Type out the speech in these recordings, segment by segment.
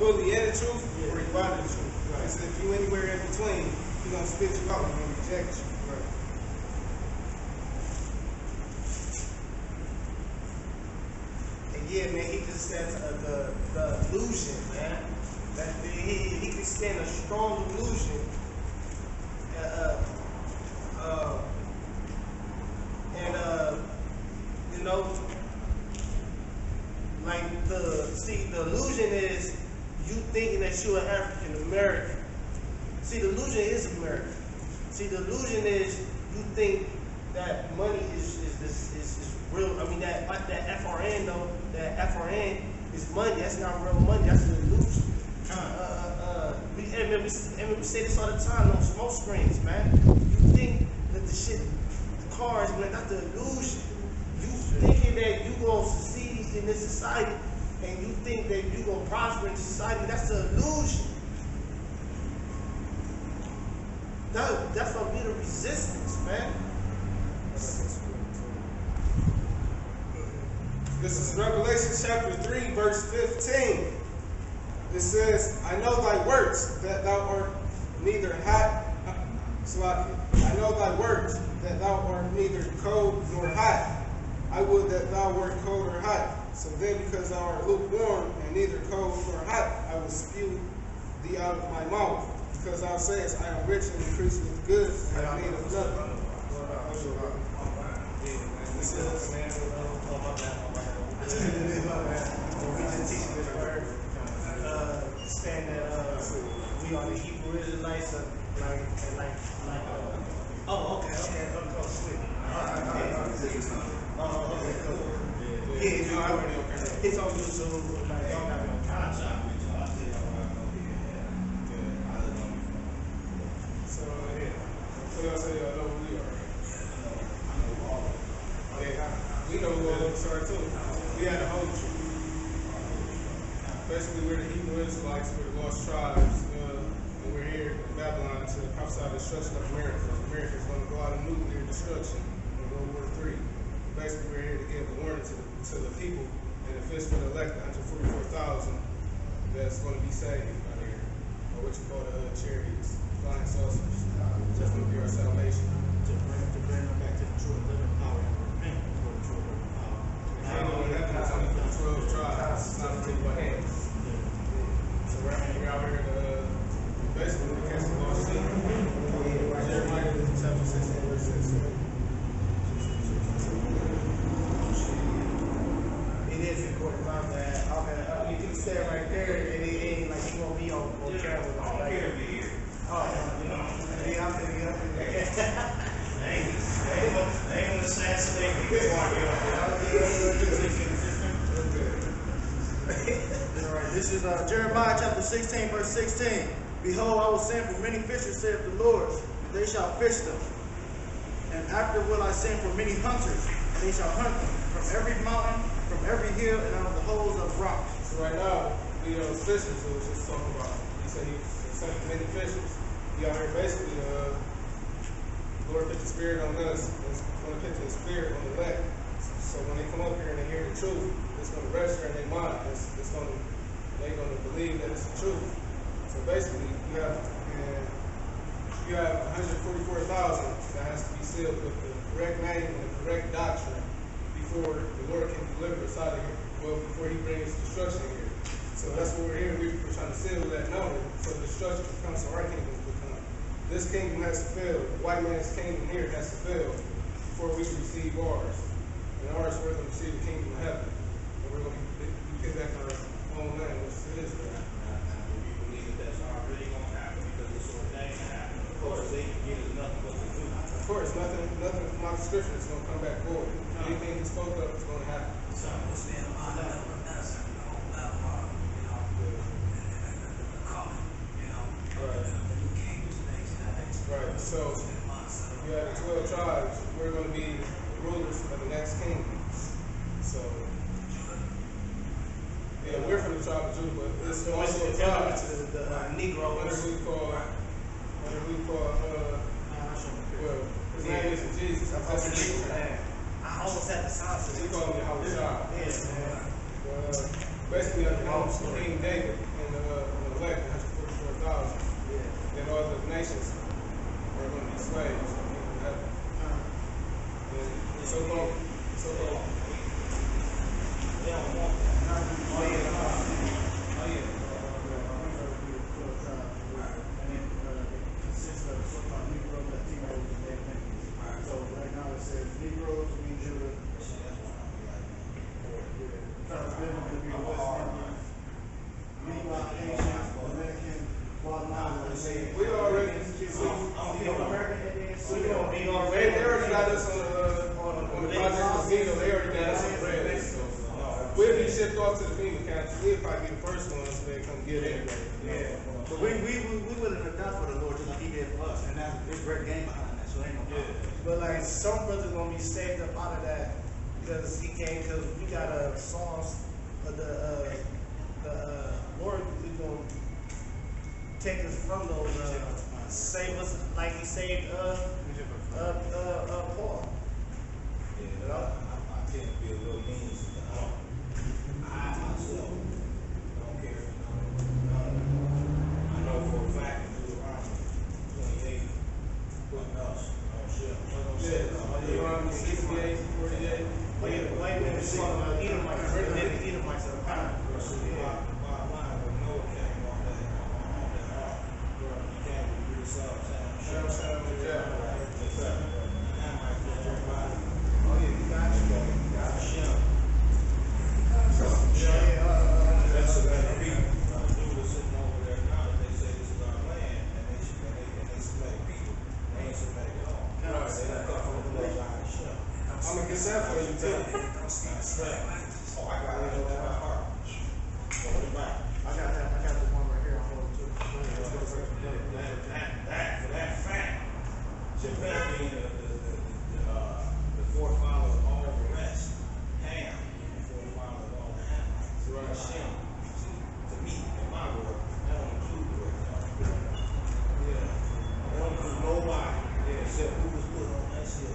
fully in the truth or you out of the truth. He said if you anywhere in between, he's going to spit you out. He's going to reject you. And yeah, man, he just says the illusion, man. That he can stand a strong illusion. You know, like the illusion is you thinking that you're an African American. See, the illusion is American. See, the illusion is you think that money is real. I mean, that FRN though, that FRN is money. That's not real money. That's an illusion. We say this all the time on smoke screens, man. You think that the cars, man, that's the illusion. You thinking that you gonna succeed in this society, and you think that you gonna prosper in society. That's the illusion. That's what be the resistance, man. This is Revelation chapter 3, verse 15. It says, I know thy works, that thou art neither hot, I know thy works, that thou art neither cold nor hot. I would that thou wert cold or hot. So then, because thou art lukewarm, and neither cold nor hot, I will spew thee out of my mouth. Because thou sayest, I am rich and increase with goods, and have need of nothing. This is, saying that we are the Hebrew Israelites, oh, okay, sweet. Okay, cool. Yeah, it's on YouTube. Like, y'all got me on contract. So, yeah. So, y'all say y'all know who we are. Yeah, we know who all of us are too. We had the whole truth. Basically, we're the Hebrew Israelites, we're the lost tribes, and we're here in Babylon to prophesy the destruction of America. America is going to go out of nuclear destruction in World War III. Basically, we're here to give a warning to the people and the fist for the elect, 144,000 that's going to be saved out here, or what you call the chariots, flying saucers. That's going to be our salvation. To bring them back to the true and living power and repent for the true and living power. Ain't no heaven, it's only for the 12 tribes. It's not for people hands. So we're out here to basically to catch the lost sheep. Jeremiah chapter 16, verse 6. It is important, my bad. Okay, you can stay right there, and it ain't like you gonna be on camera. I don't care to be here. Oh, yeah, I'm thinking. They ain't gonna assassinate me before I get up there. Alright, this is Jeremiah chapter 16, verse 16. Behold, I will send for many fishers, saith the Lord, and they shall fish them. And after will I send for many hunters, and they shall hunt them from every mountain, from every hill, and out of the holes of rocks. So right now, we are fishers who was just talking about. He said he sent for many fishers. We out here basically, Lord put the spirit on us, and going to put the spirit on the elect. So when they come up here and they hear the truth, it's going to register in their mind. They're going to believe that it's the truth. So basically, you have 144,000 that has to be sealed with the correct name and the correct doctrine before the Lord can deliver us out of here. Well, before He brings destruction here. So that's what we're here. We're trying to seal that number so the destruction can come, so our kingdom will come. This kingdom has to fail. The white man's kingdom here has to fail before we can receive ours. And ours, we're going to receive the kingdom of heaven. And we're going to get back our own land, which it is there. We believe that that's already going to happen because it's ordained to happen. Of course, they can get us nothing but the truth. Of course, nothing from my scripture is going to come back forward. Anything He spoke of is going to happen. So, what's being about that one medicine, the whole Babylon, the calling, the new king is next. Right, so you have the 12 tribes. We're going to be the rulers of the next kingdom. So, yeah, we're from the tribe of Judah, but it's also a tribe. The Negro. What do we call, well, his name isn't Jesus. That's Jesus' name. I almost had the sauce. He called me Howard Child. Yeah, man. Basically, I belong to King David, and first ones, so they come get it. Yeah. But we willing to die for the Lord just like He did for us, and that's there's great game behind that. So ain't no problem. But like some brothers gonna be saved up out of that because he came because we got a songs of the Lord is gonna take us from those save us like he saved Paul. Yeah, I tend to be a little lenient. I myself don't care for none of it. I know for a fact that Deuteronomy 28 putting us on shelf. Deuteronomy 68, 48. White men are talking about Edomites, Edomites are power. Bottom line, when Noah came on that ark, he came with 3 sons, Ham, Shem, and Japheth. Oh yeah, you got Shem. That's a better people. Dude is sitting over there now that they say this is our land, and they select people. They ain't select at all. They don't come from the bloodline of Shem. I'm gonna get that for you too. Oh, I got it in my heart. Go to the back. I got the one right here. I'm holding too. For that fact, Japheth being the forefather of all the rest, Ham being the forefather of all the Hamites, Right. Shem, to me, in my world, that don't include the rest. Yeah. That don't include nobody except who was put on that ship.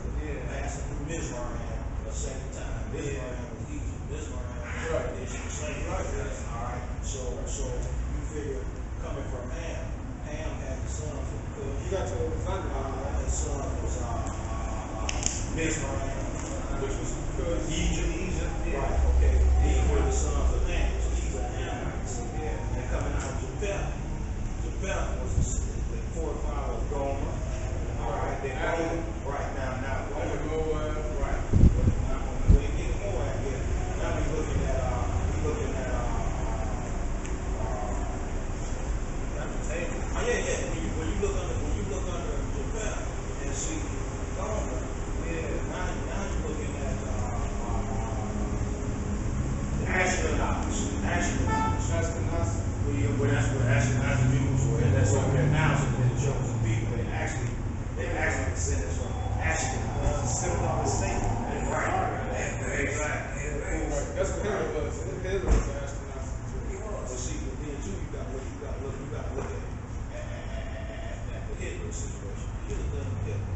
Passing through Mizraim at the same time. Mizraim was Egypt. Mizraim was Right. the Egyptian slave. All right. So you figure coming from Ham had the son from Cush. You got your thunder on that. His son was Mizraim, which was Egypt. Right, okay. These were the sons of Ham. So these are Hamites. And coming out of Japheth. Japheth was the forefather of Gomer. All right, then Gomer. Right now Gomer. Right. Now we ain't getting more at here. Now we looking at When you look under Japheth and see Gomer, now you're looking at the Ashkenaz. Well, that's what Ashkenaz Jews were. That's what they're announcing to the chosen people. They actually descended from Ashkenaz. Similar to Satan. Right. Exactly. That's what Hitler was. Hitler was the astronaut. But see, but then too, you got to look at the Hitler situation. Hitler doesn't Hitler.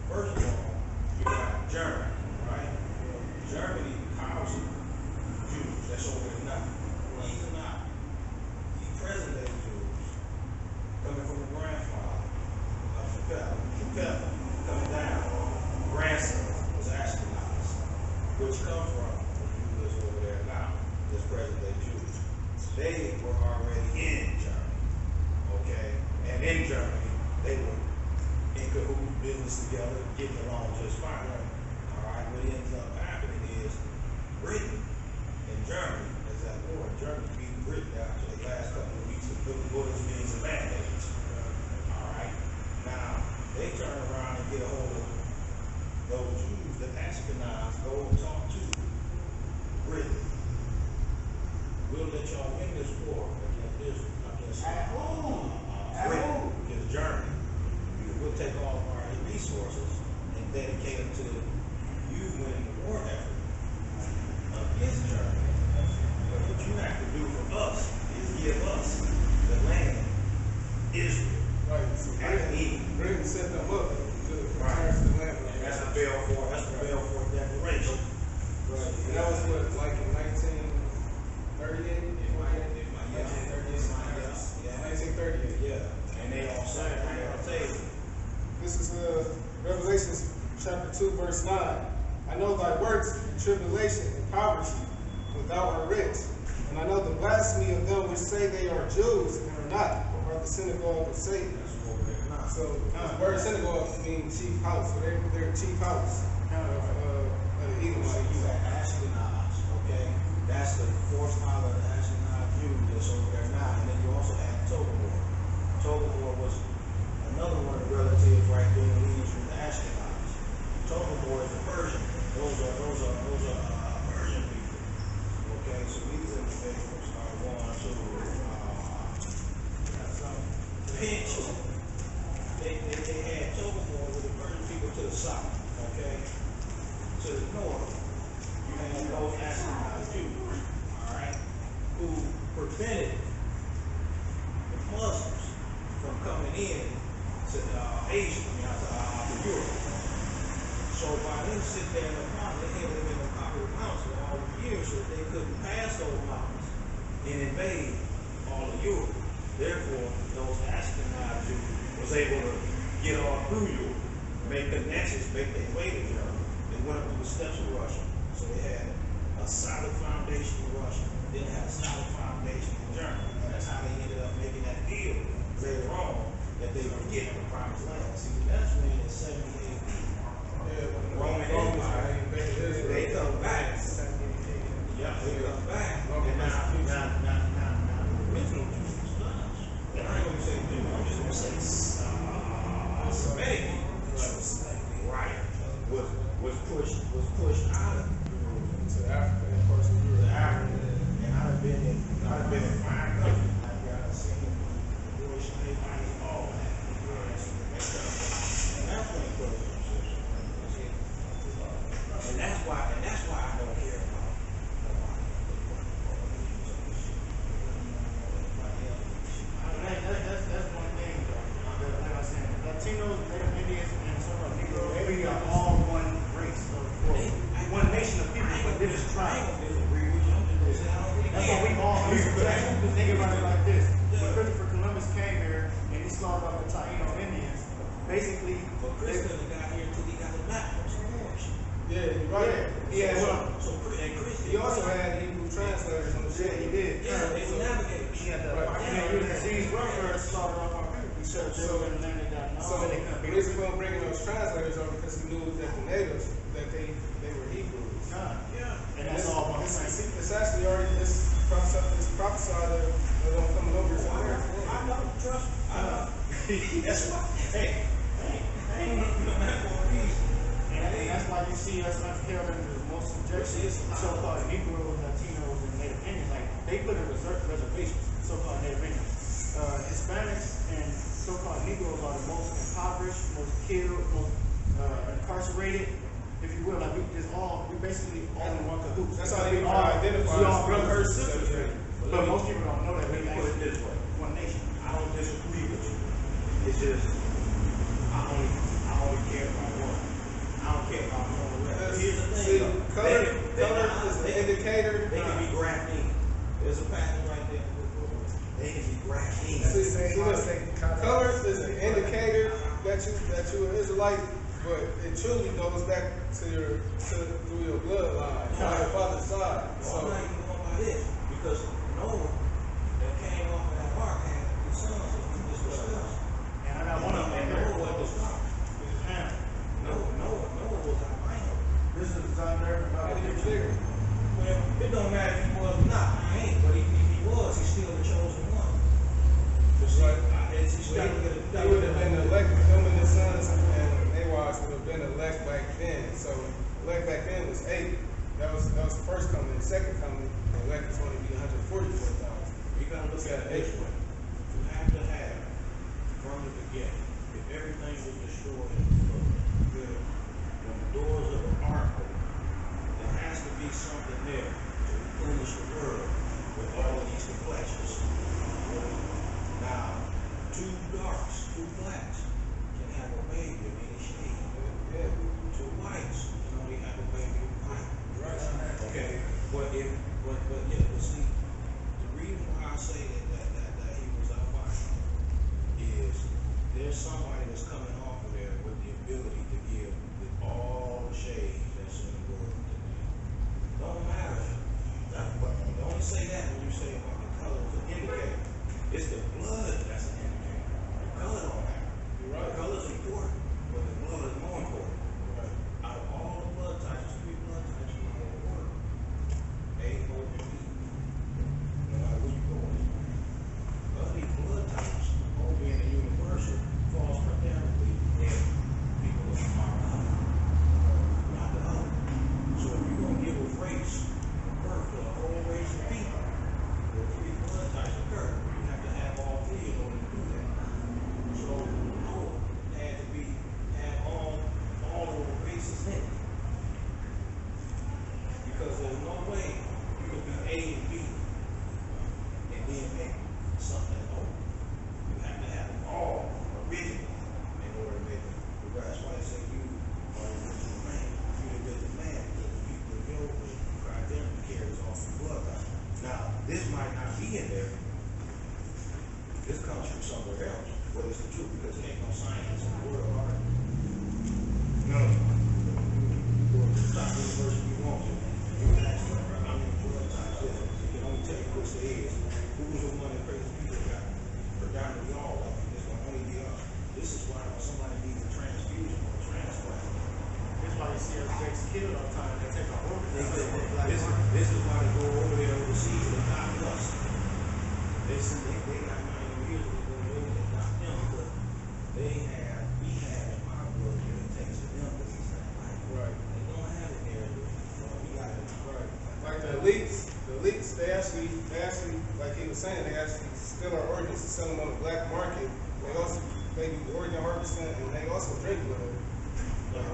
First of all, you got Germany, right? Germany houses Jews. That's over there now. These are not the present day Jews coming from the grandfather of Japheth coming down. Grandson was Ashkenaz, which come from the Jews over there now. This present day Jews. They were already in Germany, okay? And in Germany, they were in cahoots, business together, getting along just fine. All right, what ends up happening is Britain and Germany is at war. Germany beat Britain after the last couple of weeks of bullets being some mandates. All right, now they turn around and get a hold of those Jews, the Ashkenaz, go and talk to Britain. We'll let y'all win this war against Germany. We'll take all of our resources and dedicate them to you winning the war effort against Germany. But what you have to do for us is give us the land, Israel. Right. So Britain set them up to return to the land. That's the Balfour Declaration. Right. And that was what, like in 1938? 1938. Yeah. And they all signed it on the table. This is Revelation chapter 2, verse 9. I know thy works, tribulation, and poverty, but thou art rich. And I know the blasphemy of them which say they are Jews and are not, but are the synagogue of Satan. So the word synagogue means chief house. So they're chief house of the Edomites. So you got Ashkenaz, okay? That's the forefather of the Ashkenaz Jews that's over there now. And then you also have Tobor. Tobor was another one of the relatives right there in the lineage from the Ashkenaz. Tobor is the Persian. Those are Persian people. Okay, so these individuals are going to pinched. They had turmoil with the Persian people to the south, okay? To the north, you had those Ashkenaz Jews, all right, who prevented the Muslims from coming in to Asia, to Europe. So by them sitting there in the mountains, they had them in the popular mountains for all the years, so they couldn't pass those mountains and invade all of Europe. Therefore, those Ashkenaz Jews was able to get all through Europe, make connections, make their way to Europe. They went up through the steps of Russia. So they had a solid foundation in Russia. Then they had a solid foundation in Germany. And that's how they ended up making that deal later on that they were getting the promised land. See, that's when in 70 AD, the Roman Empire, they come back. Yeah, they come back. And now, the original Jews was Dutch. And I ain't gonna say Jews, I'm just gonna say Semitic, right? Was pushed out of To Africa, of course, we were Africa. And I've been in fine countries. I've seen the Jewish slave miners, all that. And that's when it goes. And that's why I don't care about That's one thing, though. Like I said, Latinos, Native Indians, and some of the Negroes, we are all one race, one nation of people, but different tribes. That's why we all think about it like this. When Christopher Columbus came here and he slaughtered off the Taino Indians, basically, But Christian got here until he got the map from some Moors. Yeah, you're right. He had Christian. He also had Hebrew translators on the ship. he did. Yeah, they were navigators. He had the disease welfare slaughtered off our people. We should have children and then they got So the reason we were bringing those translators over because we knew that the natives that they were Hebrews. Yeah. And that's all one thing. It's actually already this prophesied that they're gonna come over to America. I know, trust me. I know. That's why. Hey, no matter for a reason. And that's why you see us unfairly the most subjective so-called Negroes, Latinos, and Native Indians. Like, they put in reservations, so-called Native Indians. Hispanics and so-called Negroes are the most impoverished, most killed, most incarcerated, if you will. Like, we basically all in one cahoots. That's how they We all identify we all as brothers and brothers. sisters. But most people don't know that. Let We me put it actually this way. one nation. I don't disagree with you. It's just I only care about one. I don't care about one the rest. Here's the thing. See, though. color They is an indicator. They can be grafting. There's a pattern right there. They can be grafting. Color is an indicator that you an Israelite, but it truly goes back to through your bloodline, on your father's side. So I'm So not even going by this because Noah that came off of that ark had the sons that we just discussed. And I got one of them. And Noah was the son. This is Ham. Noah was albino. This is John Durban. how do you figure? Well, it don't matter if he was or not. He ain't, but if he was, he's still the chosen one. It's like He he would have been elected. Him and his sons and their wives would have been elect back then. So elect back then was 8. That was the first coming. The second coming, the elect is going to be 144,000. You gotta look at it this way. You have to have, from the beginning, if everything was destroyed in the flood, good, when the doors of the ark open, there has to be something there to replenish the world with all of these complexions. Now, two darks, two blacks can have a baby of any shade. Yeah. Two whites can only have a baby of white. Okay, but see, the reason why I say that he was albino is there's somebody that's coming off of there with the ability to give with all the shades that's in the world today. Don't matter. Don't say that when you say about the color to indicate. It's the blood that's an indicator. The color don't matter. You're right. The color's important, but the blood is more important. Right. Out of all the blood types, there's 3 blood types in the whole world. A, O, and B. No matter where you go in. Of these blood types, O being the universal, falls there. This comes from somewhere else. What is the truth? Because there ain't no science in the world, all right? No. Well, stop this verse if you want to. You can ask them, how many times this? You can only tell you which it is. Who was the one that crazy people got? Predominantly all of them. It's gonna only be us. This is why when somebody needs a transfusion or a transplant. That's why you see us Jakes killed all the time. They take our organs. This is why they go over there overseas and adopt us. They got money over here to go over and adopt them, but we have in our blood here it takes to them because it's not like Right. they don't have it there. We got it. Right. Like the elites, they actually, like he was saying, they actually steal our organs and sell them on the black market. They do organ harvesting and they also drink blood.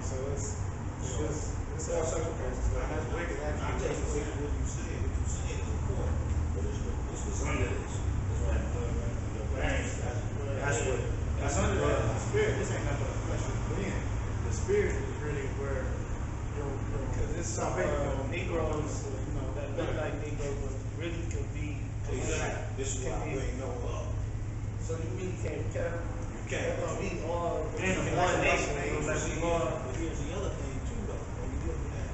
So it's all sacrifices. That's wicked. I take away what you said is important, but it's what's under this. That's under the spirit. This ain't nothing but a question of being. The spirit is really where your it's salvation, Negroes, that look like Negroes really could be. Exactly. This is why we ain't no love. So you really can't count. You can't. We all In one nation, But here's the other thing too, though. When you look at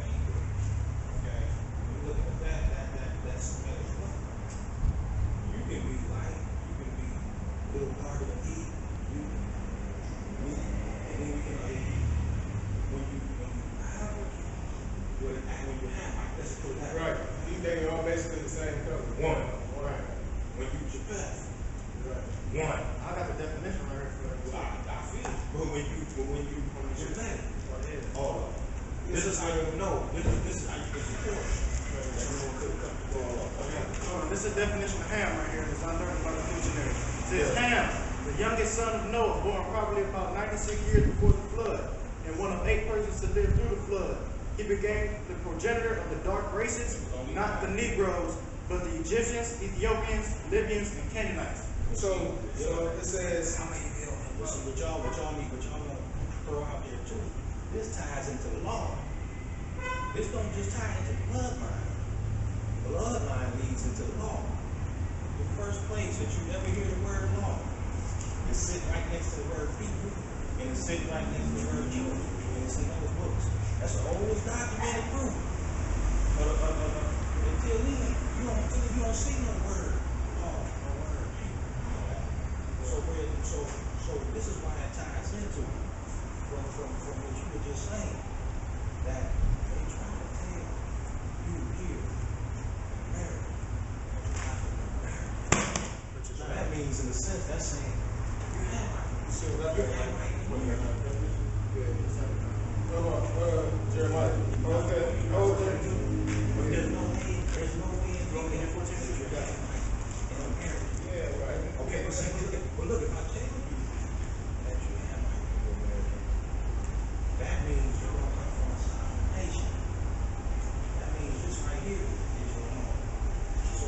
Hebrew, okay, when you look at that Semitic book, you can be light, you can be a little darker than he, and then we can when you have, let's put that Right. They all basically the same color. One. Right. When you Japan, Right. one. I got the definition right here for you. I feel it. But when you Japan, all of it. This is how you know. This is how you get support. This is the definition of Ham right here. It's under the dictionary. It says Ham, the youngest son of Noah, born probably about 96 years before the flood, and one of 8 persons to live through the flood. He became the progenitor of the dark races, not the Negroes, but the Egyptians, Ethiopians, Libyans, and Canaanites. So it says, How many get on that? Listen, what y'all want to throw out there too. This ties into the law. This don't just tie into the bloodline. The bloodline leads into the law. The first place that you ever hear the word law is sitting right next to the word people, and it's sitting right next to the word children, and it's in those books. That's the oldest documented proof. Until then, you don't see no word law, no word people. So this is why it ties into from what you were just saying, that they try to tell you here in America that you have to be American. So that means in a sense that's saying you have right. You're right. Jeremiah. Okay. There's no way in being in America. Yeah, right. Okay, but look, if I tell you that you have right to be American, that means you're going to come from a sovereign nation. That means this right here is your home. So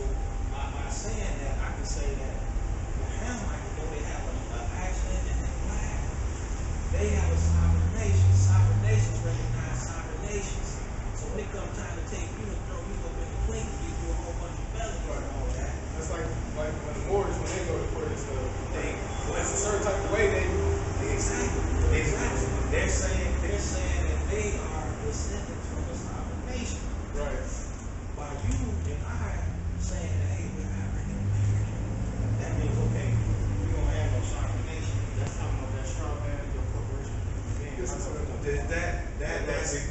by saying that, I can say that the Hamites, though they have an accent and a flag, they have a sovereign nation. Sovereign nations recognize sovereign nations. So when it comes time to take you and throw you up in the clink and give you a whole bunch of felonies and all that. That's like when the Moors, when they go to court and stuff, it's a certain type of way they Exactly. They're saying that they are descendants from a sovereign nation. right. By you and I saying that, hey, we're African American, that means okay, we don't have no sovereign nation. That's talking about that straw man and your corporation.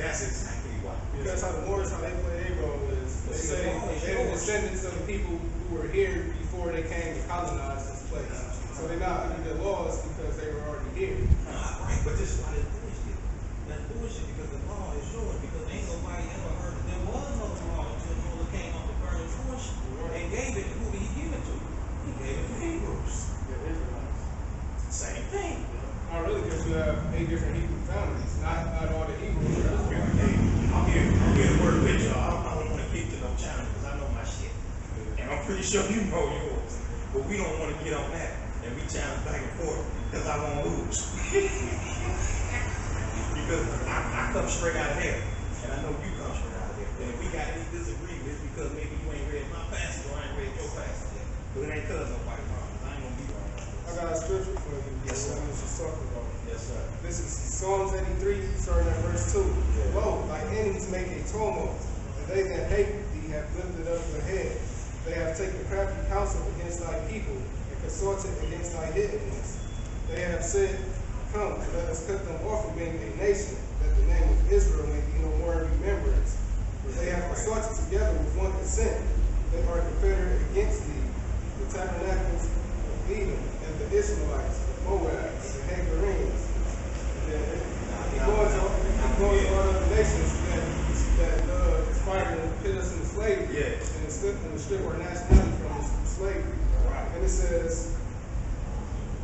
That's exactly why. That's how the Moors, how they play their role is. They say they're the descendants of the people who were here before they came to colonize this place. So they're not under the laws because they were already here. Right, but this is why that's bullshit. That's bullshit because the law is yours, because ain't nobody ever heard that there was no law until Noah came off the burning bush and gave it. Who did he give it to? He gave it to Hebrews. Same thing. Not really, because you have 8 different Hebrew families, not all the Hebrews. I'm here to work with y'all. I don't want to get to no challenge because I know my shit. And I'm pretty sure you know yours. But we don't want to get on that and we challenge back and forth because I won't lose. Because I come straight out of there. And I know you come straight out of there. And if we got any disagreements, it's because maybe you ain't read my passage or I ain't read your talking about. Yes, sir. This is Psalms 83, starting at verse 2. Lo, thy enemies make a tumult, and they that hate thee have lifted up their head. They have taken crafty counsel against thy people, and consulted against thy hidden ones. They have said, Come, let us cut them off from being a nation, that the name of Israel may be no more in remembrance. For they have consulted together with one consent. They are confederate against thee, the tabernacles of Edom, and the Ishmaelites, the Moabites, the Hagarenes. He goes to all other nations that conspired to put us into slavery, and strip our nationality from slavery. Right. And it says,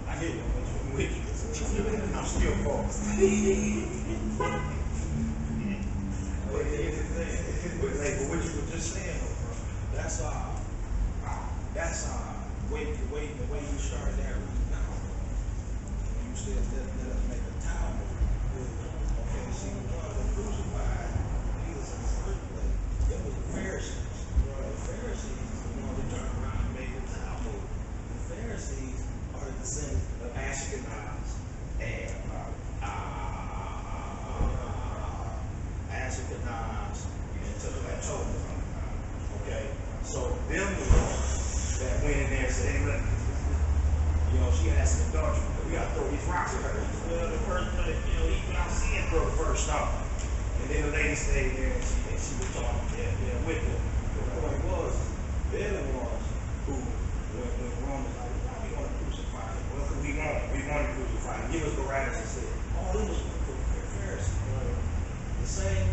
I hear you. I'm with you. I'm still false. But here's the thing. But what you were just saying, bro, that's the way you started that route now. When you said let us make a town move. Okay, see, the ones that crucified Jesus in the first place, it was the Pharisees. The Pharisees is the ones that turned around and made the town move. The Pharisees are the descendants of Ashkenaz and Ashkenaz and Torah. Okay, so them the ones that went in there and said, hey, look, you know, she had some adultery. We gotta throw these rocks at her. Well, the person that, you know, he without seeing broke first off. And then the lady stayed there and she was talking there with them. The point was, they're the ones who, when Rome was like, why we want to crucify him? Well, because we want to crucify him. Give us the right and said, oh, this was the Pharisees. The same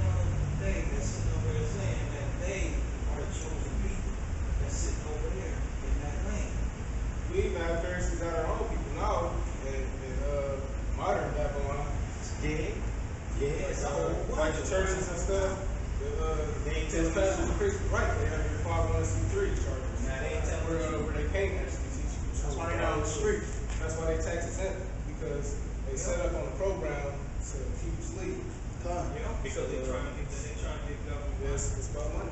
thing that's sitting over there saying that they are the chosen people that's sitting over there in that lane. we even have Pharisees that are our own people now in modern Babylon. Yeah, it's a whole Like bunch the of churches and stuff. They ain't It's telling pastors you. and priests, right? They have your 501c3 charges. Now they ain't telling you. Where they can't actually teach you. That's why they down the street. That's why they tax exempt, because they set up on the program to keep you asleep. Yeah, because they're trying to get government. It's about money.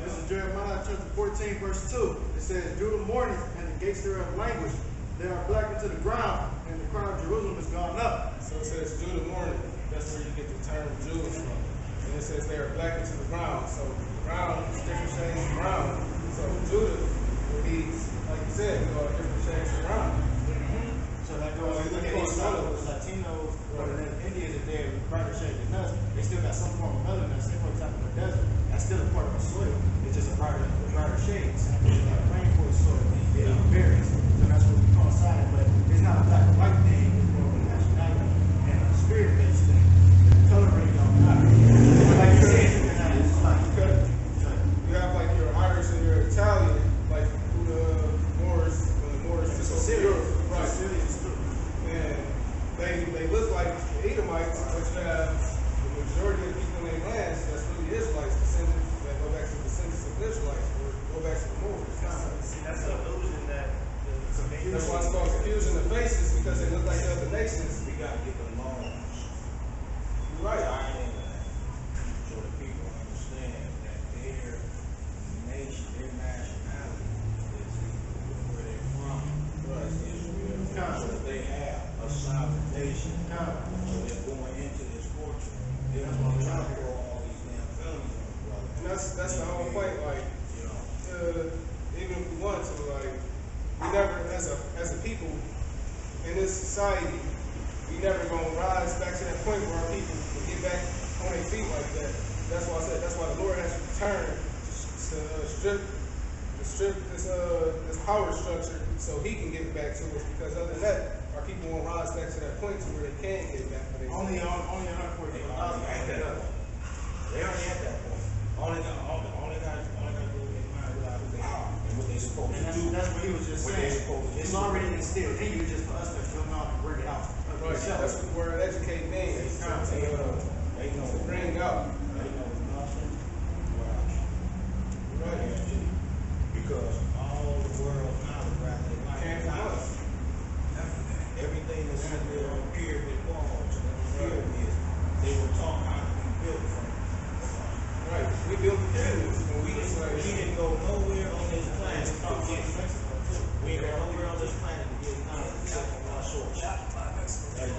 This is Jeremiah chapter 14, verse 2. It says, Judah mourneth, and the gates thereof languish. They are blackened to the ground, and the crown of Jerusalem is gone up. So it says Judah mourning. That's where you get the term Jews from. And it says they are blackened to the ground. So the ground is different shades of brown. So Judah will be, like you said, different shades of brown. So that goes, look at these fellows, Latinos, or the Indians, if they're brighter shades than us, they still got some form of melanin, say for example the desert. That's still a part of the soil. It's just a brighter shade. Same thing like rainforest soil. It varies. So that's what we coincide. But it's not a black and white thing, it's more of a nationality and a spirit-based thing. The color really don't matter. Like you said, it's like You have like your Irish and your Italian, like who the Moors, when the Moors took over Europe. Right. And they look like Edomites, but you have the majority of people in their lands that's really Israelites, descendants that go back to the descendants of Israelites, or go back to the Moors. See, that's an illusion that That's why it's called confusion of faces, because they look like the other nations. We gotta get the laws. You're right. So the people understand that their nation, their nationality is where they're from. Right. Is Israel. So that they have a sovereign nation. So they're going into this fortune. They're going to try to throw all these damn felonies on the brother. And that's the whole point. Like, You know. even if we want to, like, we never, as a people in this society, we never gonna rise back to that point where our people will get back on their feet like that. That's why I said. That's why the Lord has returned to strip this power structure so He can get it back to us. Because other than that, our people won't rise back to that point to where they can get it back. only on They already at that point. They already at that point. Only got to do in mind realize who they are and what they're supposed to do. That's what he was just What saying. they're supposed to do. It's already instilled in you, just for us to film out and bring it out. Right. That's what the word educate means. They know To bring out. They know nothing about you. Right. Because all the world's knowledge right there, like Came from us. everything that's in there on pyramid walls and pyramids, they were taught how to be built from. Right. We built the pyramids. We didn't go nowhere on this planet to get. We didn't go nowhere on this planet to get knowledge except from our source. That's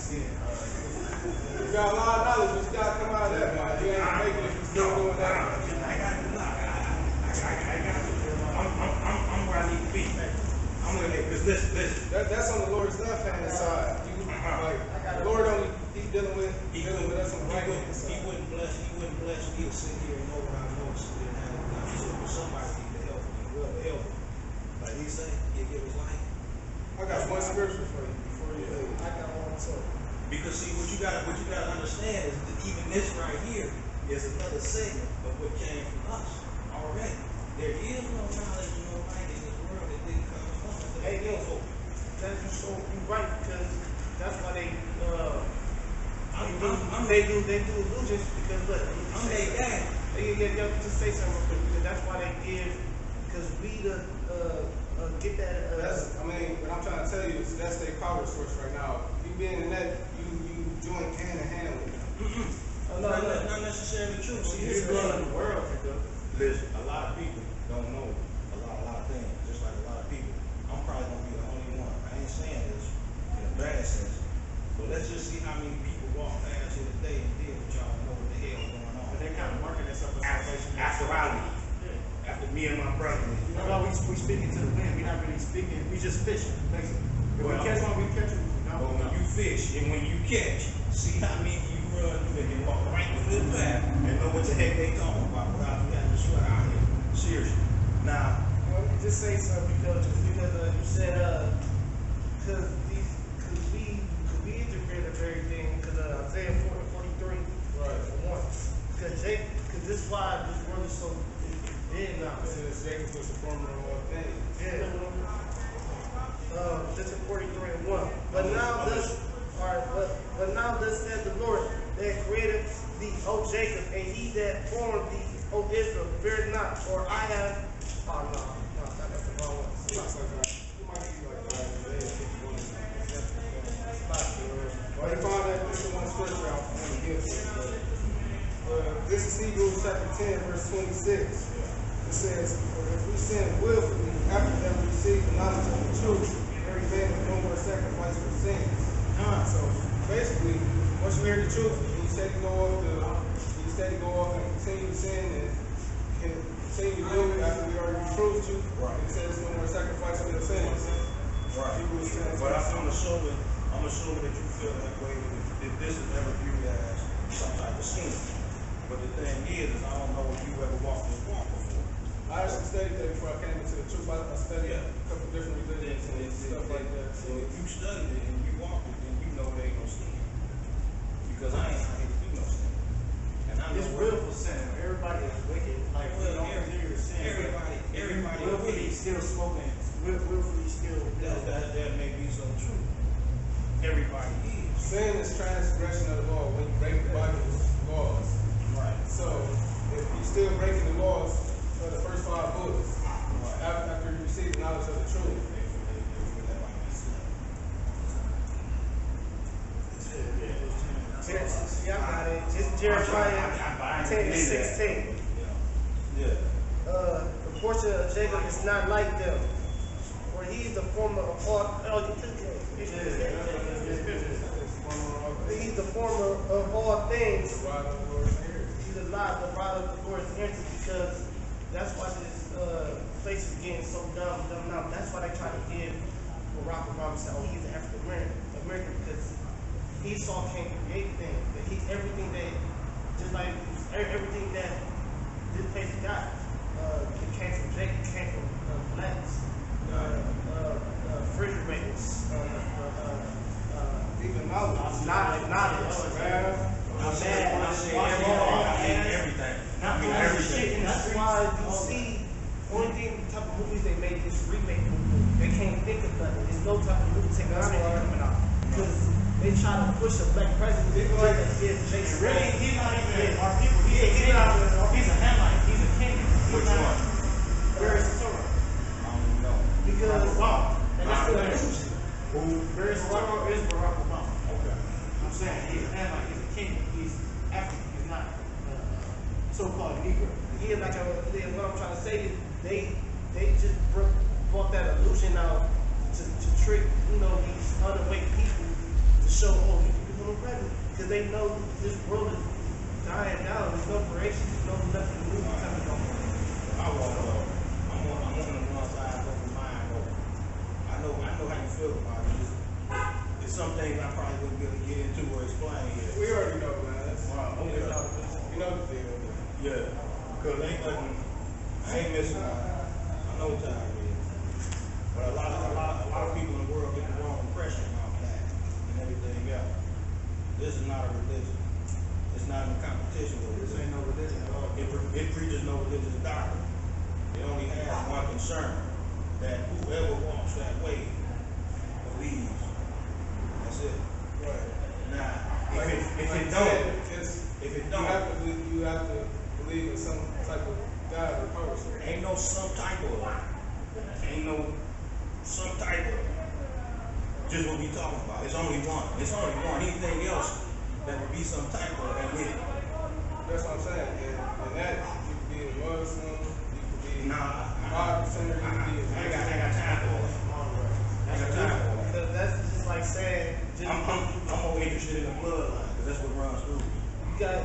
sin. You got a lot of knowledge, but you gotta come out of that, man. You ain't making it if you still doing that. I'm where I need to be. I'm gonna make this. Listen. That's on the Lord's left hand side. Like the Lord only he's dealing with us on the right hand He side. wouldn't bless me to sit here and know what I know, sit there and have it done. So somebody need to help me. Whoever help me. Like he said, he'll give his life. I got one scripture for you before you leave. I got one too. Because see, what you gotta understand is that even this right here is another segment of what came from us already. There is no knowledge and no light in this world that didn't come from us. Hey, yo, that's just so you right because that's why they do illusions because look, I'm their dad. Yeah, just say something real quick because that's why they give because we get that. That's, I mean, what I'm trying to tell you is that's their power source right now. You being in that, you join hand in hand with them. Not necessarily true. See, You're here's the going in thing. the world, nigga. Listen, a lot of people don't know a lot of things. Just like a lot of people, I'm probably gonna be the only one. I ain't saying this in a bad sense, but let's just see how many people walk past here today and deal with y'all know what the hell going on. But they kind of marking themselves as salvation. After I leave, Yeah. after me and my brother leave. You know, we speaking to the wind. We're not really speaking. We just fishing, basically. If Well, we catch one, we catch it. But when you fish and when you catch, see how many you run through and walk right through the path and know what the heck they talking about without you having to sweat out here. Seriously. Now, Well, let me just say something because you said because we integrated everything because Isaiah 43 Right. for one because this is why this world is so big now. This is Jacob was the former of all things. Yeah. This is 43 and 1. But now thus said the Lord that created thee, O Jacob, and he that formed thee, O Israel, fear not, for I have. Oh no, that's the wrong one. It's not like that. It might be like that. Well, you found that this is one scripture I want to give to you. This is Hebrews chapter 10, verse 26. It says, "For if we sin willfully after that we receive the knowledge of the truth, every man with no more sacrifice for sins." So basically, once you hear the truth, and you steady go off and continue to sin and continue to do it after we already proved you, it says no more sacrifice for your sins. right. Hebrews 10. But I'm assuming that you feel that way if this is ever viewed as some type of sin. But the thing is I don't know if you ever walked this walk before. I actually studied that before I came into the truth. I studied a couple different religions and stuff like that. So if you studied it and you walked it, then you know there ain't no sin. Because I ain't out here to do no sin. And I know It's willful sin. Everybody is wicked. Like, we don't consider it sin. Everybody willfully still smoking. Willfully still. that may be so true. Everybody is. Sin is transgression of the law when you break the Bible's laws. Right. So if you're still breaking the laws of the first 5 books, after you receive the knowledge of the truth, Yeah, I got it. It's Jeremiah 10 and 16. Yeah. The portion of Jacob is not like them, for he is the former of all. He's the former of all things. the rod of the Lord is here. He's the rod of the Lord's entered because that's why this place is getting so dumb now. That's why they try to give Barack Obama say, oh, he's an African American because Esau can't create things. But he's everything that, just like everything that this place got. It came from Jacob, it came from blacks, refrigerators, Even knowledge. Everything. That's why you see only thing type of movies they make is remake movies. They can't think of nothing. There's no type of movie technology coming out because they try to push a black president. They're going to give Jason. Really, he's not even our people. He's a king. He's a headline. He's a king. Which one? Where is Torah? I don't know. Because Obama. and that's the illusion. Who? Where is Torah? Is Barack Obama? Okay. I'm saying he's a headline. He's a king. He's African. He's not so-called Negro. Yeah, like what I'm trying to say is they just brought that illusion out to trick these unawake people to show, oh, because they know this world is dying down. There's no creation. There's no nothing new coming on. I walk up. I'm one of the ones I have open mind over. I know how you feel about it. It's some things I probably wouldn't be able to get into or explain here. We already know, man. That's, Wow, okay. You know the deal. Yeah, because ain't nothing. I ain't missing out. I know what time it is. But a lot of people in the world get the wrong impression about that and everything else. This is not a religion. It's not in competition with This religion. ain't no religion at all. It preaches no religious doctrine. It only has one concern, that whoever walks that way believes. That's it. Right. Now, if it Like don't, you if it don't, you have to believe in some type of God or person. ain't no some type of, ain't no some type of, just what we talking about. It's only one. It's only one. Anything else that would be some type of, ain't it. That's what I'm saying. And that you could be a Muslim, you could be Nah, Bible center, you could be I ain't got time for it. I ain't got time for it. Because that's just like saying, just I'm more interested in the bloodline, because that's what runs through me. you got